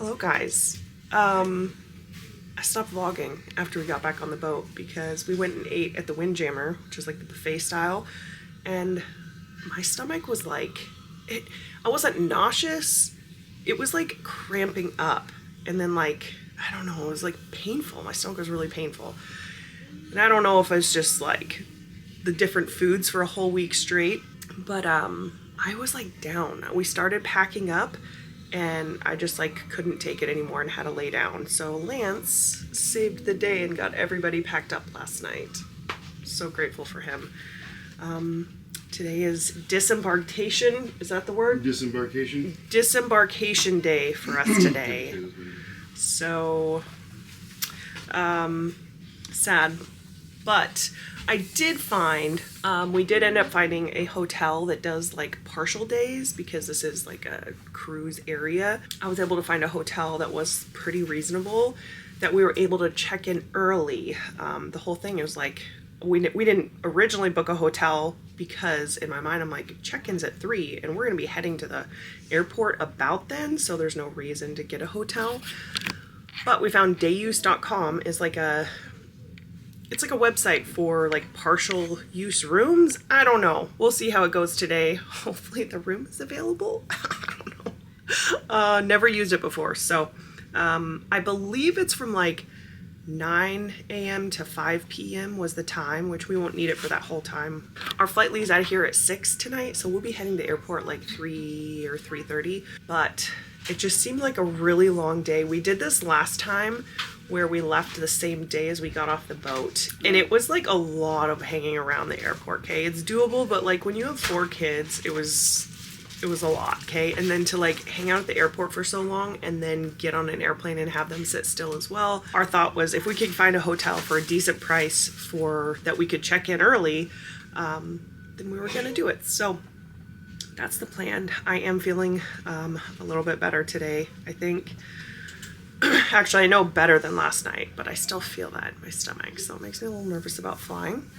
Hello guys. I stopped vlogging after we got back on the boat because we went and ate at the Windjammer, which is like the buffet style, and my stomach was like, I wasn't nauseous, it was like cramping up, and then like, I don't know, it was like painful. My stomach was really painful. And I don't know if it's just like the different foods for a whole week straight, but I was like down. We started packing up and I just like couldn't take it anymore and had to lay down. So Lance saved the day and got everybody packed up last night. So grateful for him. Today is Disembarkation. Is that the word? Disembarkation? Disembarkation day for us today. So, sad. But I did find, we did end up finding a hotel that does like partial days because this is like a cruise area. I was able to find a hotel that was pretty reasonable, that we were able to check in early. The whole thing is like, we didn't originally book a hotel because in my mind I'm like, check-in's at 3 and we're gonna be heading to the airport about then, so there's no reason to get a hotel. But we found dayuse.com is like it's like a website for like partial use rooms. I don't know. We'll see how it goes today. Hopefully the room is available. I don't know. Never used it before. So I believe it's from like 9 a.m. to 5 p.m. was the time, which we won't need it for that whole time. Our flight leaves out of here at 6 tonight, so we'll be heading to the airport like 3 or 3:30. But it just seemed like a really long day. We did this last time where we left the same day as we got off the boat, and it was like a lot of hanging around the airport. Okay, it's doable, but like when you have 4 kids, it was a lot. Okay, and then to like hang out at the airport for so long and then get on an airplane and have them sit still as well. Our thought was if we could find a hotel for a decent price for that we could check in early, then we were gonna do it. So that's the plan. I am feeling a little bit better today, I think. Actually, I know better than last night, but I still feel that in my stomach, so it makes me a little nervous about flying.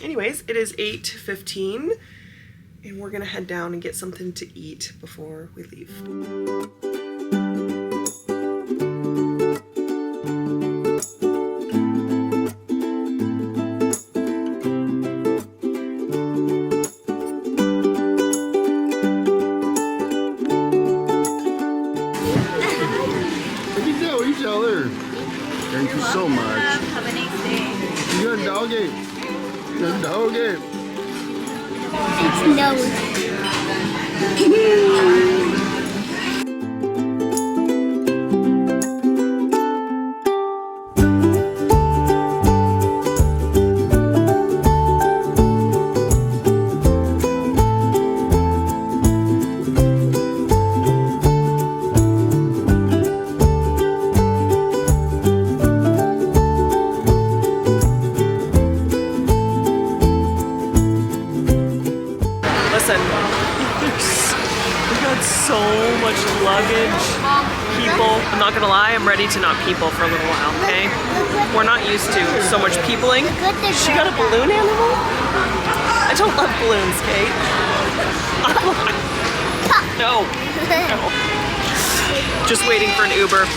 Anyways, it is 8:15, and we're gonna head down and get something to eat before we leave. Thank you so much. Have a nice day. Good doggy. Good doggy. It's nose. Listen, we got so much luggage, people. I'm not gonna lie, I'm ready to not people for a little while, okay? We're not used to so much peopling. She got a balloon animal? I don't love balloons, Kate. No. Just waiting for an Uber.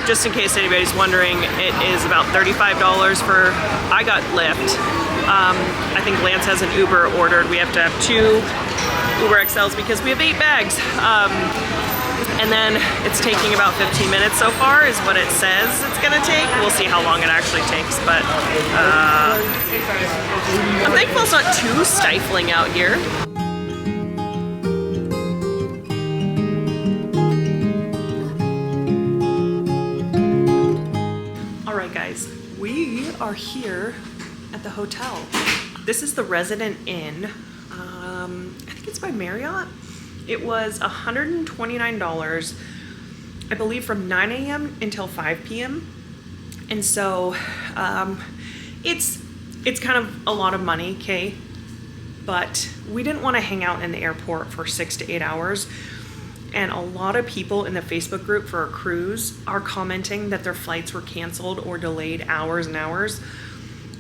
Just in case anybody's wondering, it is about $35 for, I got Lyft. I think Lance has an Uber ordered. We have to have 2 Uber XLs because we have 8 bags. And then it's taking about 15 minutes so far is what it says it's gonna take. We'll see how long it actually takes, but I'm thankful it's not too stifling out here. All right, guys, we are here at the hotel. This is the Resident Inn. I think it's by Marriott. It was $129, I believe, from 9 a.m. until 5 p.m. And so it's kind of a lot of money, okay? But we didn't want to hang out in the airport for 6 to 8 hours. And a lot of people in the Facebook group for our cruise are commenting that their flights were canceled or delayed hours and hours.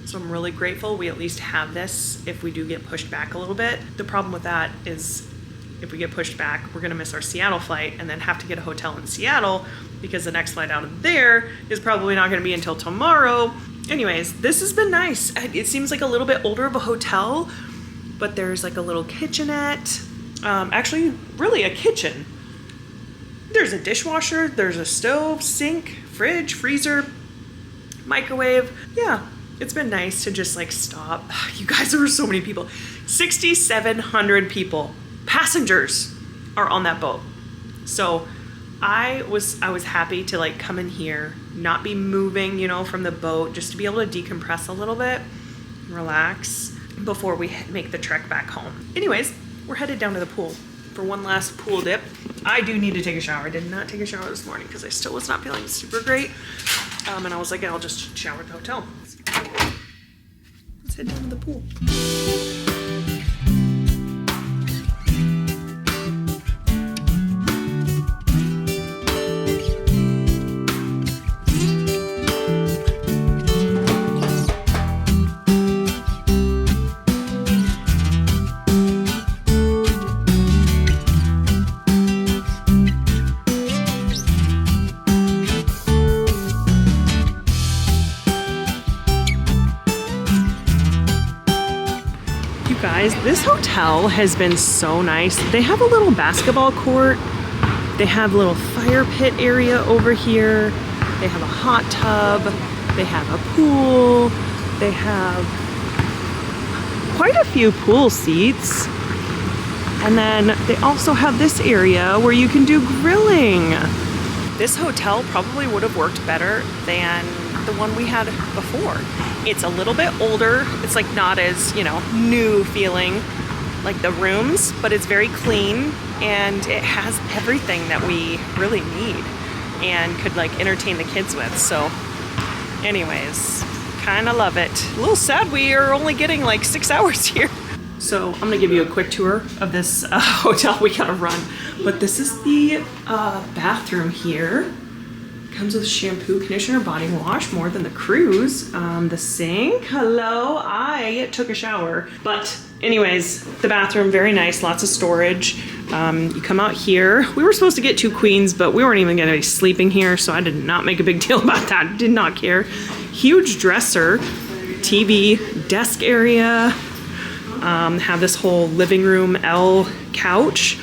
So I'm really grateful we at least have this if we do get pushed back a little bit. The problem with that is if we get pushed back, we're gonna miss our Seattle flight and then have to get a hotel in Seattle because the next flight out of there is probably not gonna be until tomorrow. Anyways, this has been nice. It seems like a little bit older of a hotel, but there's like a little kitchenette. Actually, really a kitchen. There's a dishwasher, there's a stove, sink, fridge, freezer, microwave. Yeah, it's been nice to just like stop. You guys, there were so many people. 6,700 people, passengers, are on that boat. So I was happy to like come in here, not be moving, you know, from the boat, just to be able to decompress a little bit, relax before we make the trek back home. Anyways, we're headed down to the pool for one last pool dip. I do need to take a shower. I did not take a shower this morning because I still was not feeling super great. And I was like, I'll just shower at the hotel. Let's head down to the pool. Guys, this hotel has been so nice. They have a little basketball court. They have a little fire pit area over here. They have a hot tub. They have a pool. They have quite a few pool seats. And then they also have this area where you can do grilling. This hotel probably would have worked better than the one we had before. It's a little bit older. It's like not as, you know, new feeling like the rooms, but it's very clean and it has everything that we really need and could like entertain the kids with. So anyways, kind of love it. A little sad we are only getting like 6 hours here. So I'm gonna give you a quick tour of this hotel. We gotta run, but this is the bathroom here. Comes with shampoo, conditioner, body wash, more than the cruise. The sink, hello, I took a shower. But anyways, the bathroom, very nice, lots of storage. You come out here. We were supposed to get 2 queens, but we weren't even gonna be sleeping here, so I did not make a big deal about that, did not care. Huge dresser, TV, desk area, have this whole living room L couch,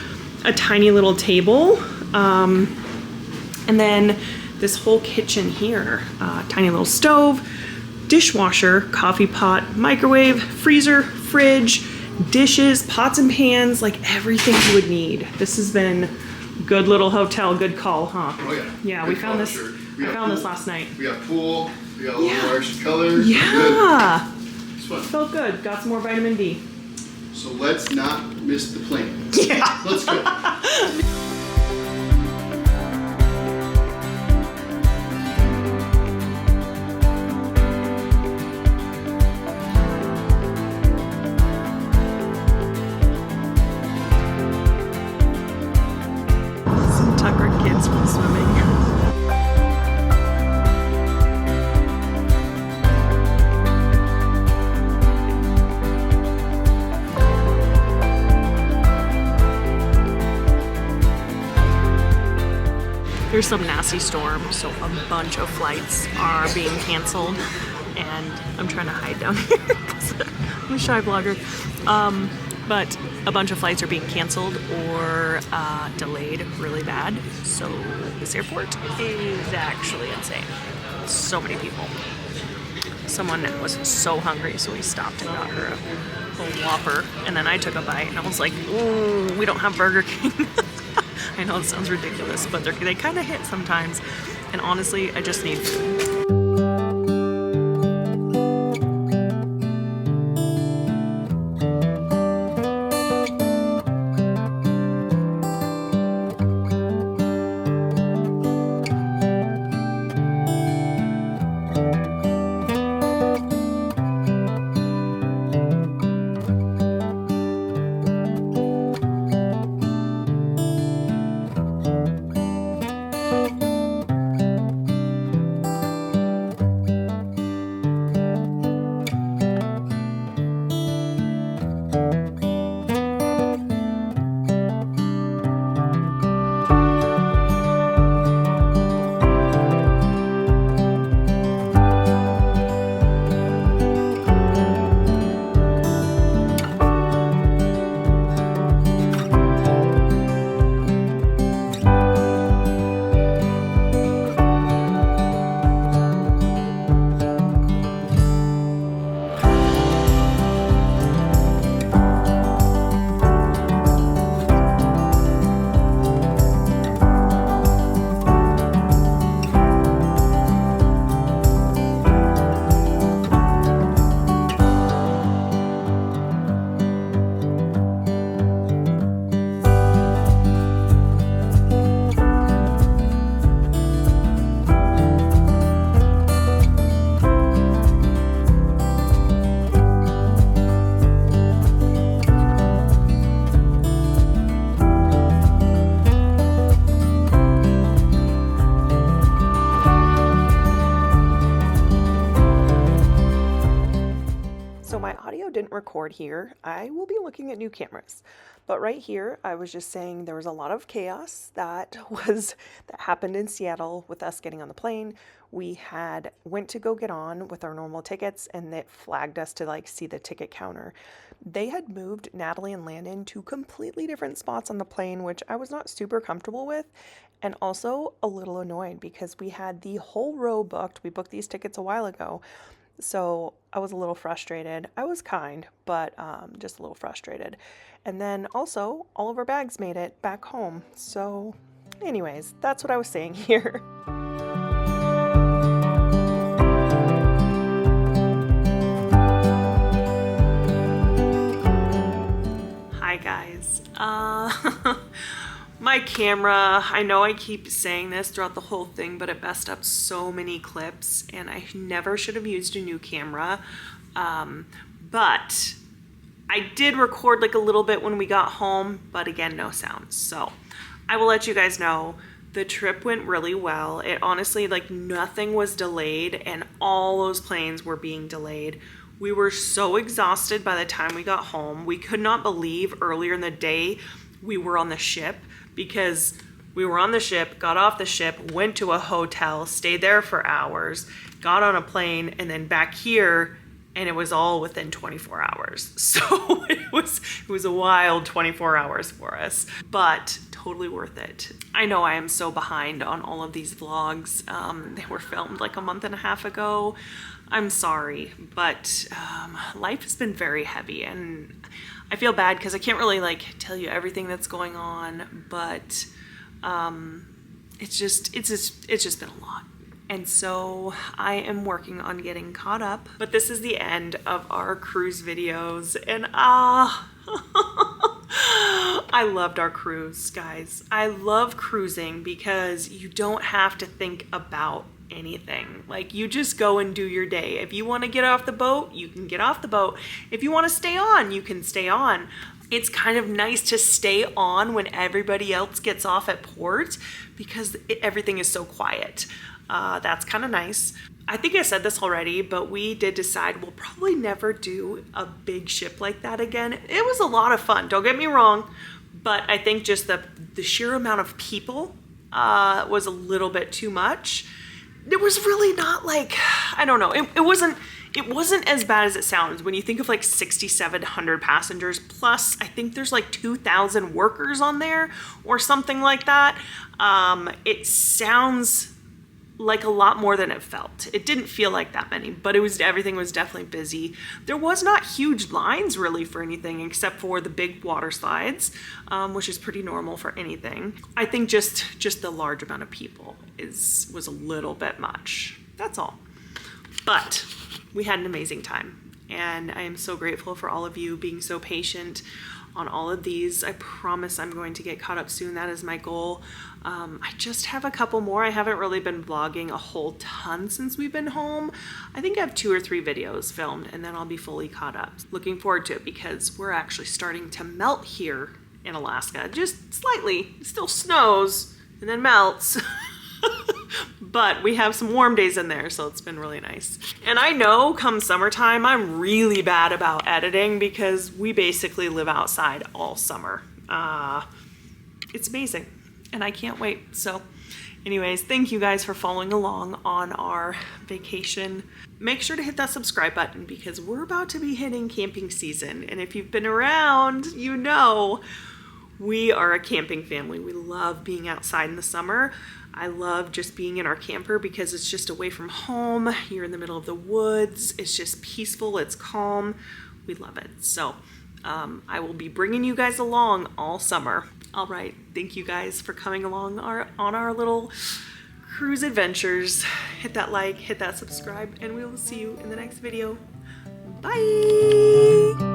a tiny little table, and then this whole kitchen here, tiny little stove, dishwasher, coffee pot, microwave, freezer, fridge, dishes, pots and pans, like everything you would need. This has been good little hotel, good call, huh? Oh yeah. Yeah, we found this. We found this last night. We got pool. We got a little large color. Yeah. Good. It's fun. Felt good. Got some more vitamin D. So let's not miss the plane. Yeah. Let's go. Kids from swimming. There's some nasty storm, so a bunch of flights are being canceled, and I'm trying to hide down here because I'm a shy vlogger. But a bunch of flights are being canceled or delayed really bad. So this airport is actually insane. So many people. Someone was so hungry, so we stopped and got her a Whopper. And then I took a bite and I was like, ooh, we don't have Burger King. I know it sounds ridiculous, but they kind of hit sometimes. And honestly, I just need food. record here. I will be looking at new cameras. But right here, I was just saying there was a lot of chaos that happened in Seattle with us getting on the plane. We went to go get on with our normal tickets, and it flagged us to like see the ticket counter. They had moved Natalie and Landon to completely different spots on the plane, which I was not super comfortable with, and also a little annoyed because we had the whole row booked. We booked these tickets a while ago. So I was a little frustrated. I was kind, but just a little frustrated. And then also, all of our bags made it back home. So anyways, that's what I was saying here. Hi guys. My camera, I know I keep saying this throughout the whole thing, but it messed up so many clips and I never should have used a new camera. But I did record like a little bit when we got home, but again, no sound. So I will let you guys know the trip went really well. It honestly, like nothing was delayed and all those planes were being delayed. We were so exhausted by the time we got home. We could not believe earlier in the day we were on the ship, because we were on the ship, got off the ship, went to a hotel, stayed there for hours, got on a plane, and then back here, and it was all within 24 hours. So it was a wild 24 hours for us, but totally worth it. I know I am so behind on all of these vlogs. They were filmed like a month and a half ago. I'm sorry, but life has been very heavy, and I feel bad because I can't really like tell you everything that's going on, but it's just been a lot. And so I am working on getting caught up, but this is the end of our cruise videos, and I loved our cruise, guys. I love cruising because you don't have to think about anything. Like, you just go and do your day. If you want to get off the boat, you can get off the boat. If you want to stay on, you can stay on. It's kind of nice to stay on when everybody else gets off at port because everything is so quiet. That's kind of nice. I think I said this already, but we did decide we'll probably never do a big ship like that again. It was a lot of fun, don't get me wrong, but I think just the sheer amount of people was a little bit too much. It was really not like, I don't know, it wasn't as bad as it sounds when you think of like 6,700 passengers, plus I think there's like 2,000 workers on there or something like that. It sounds like a lot more than it felt. It didn't feel like that many, but everything was definitely busy. There was not huge lines really for anything except for the big water slides, which is pretty normal for anything. I think just the large amount of people was a little bit much. That's all. But we had an amazing time, and I am so grateful for all of you being so patient on all of these. I promise I'm going to get caught up soon. That is my goal. I just have a couple more. I haven't really been vlogging a whole ton since we've been home. I think I have 2 or 3 videos filmed, and then I'll be fully caught up. Looking forward to it because we're actually starting to melt here in Alaska. Just slightly. It still snows and then melts. But we have some warm days in there, so it's been really nice. And I know come summertime, I'm really bad about editing because we basically live outside all summer. It's amazing, and I can't wait. So anyways, thank you guys for following along on our vacation. Make sure to hit that subscribe button because we're about to be hitting camping season. And if you've been around, you know we are a camping family. We love being outside in the summer. I love just being in our camper because it's just away from home. You're in the middle of the woods. It's just peaceful. It's calm. We love it. So I will be bringing you guys along all summer. All right. Thank you guys for coming along on our little cruise adventures. Hit that like, hit that subscribe, and we will see you in the next video. Bye.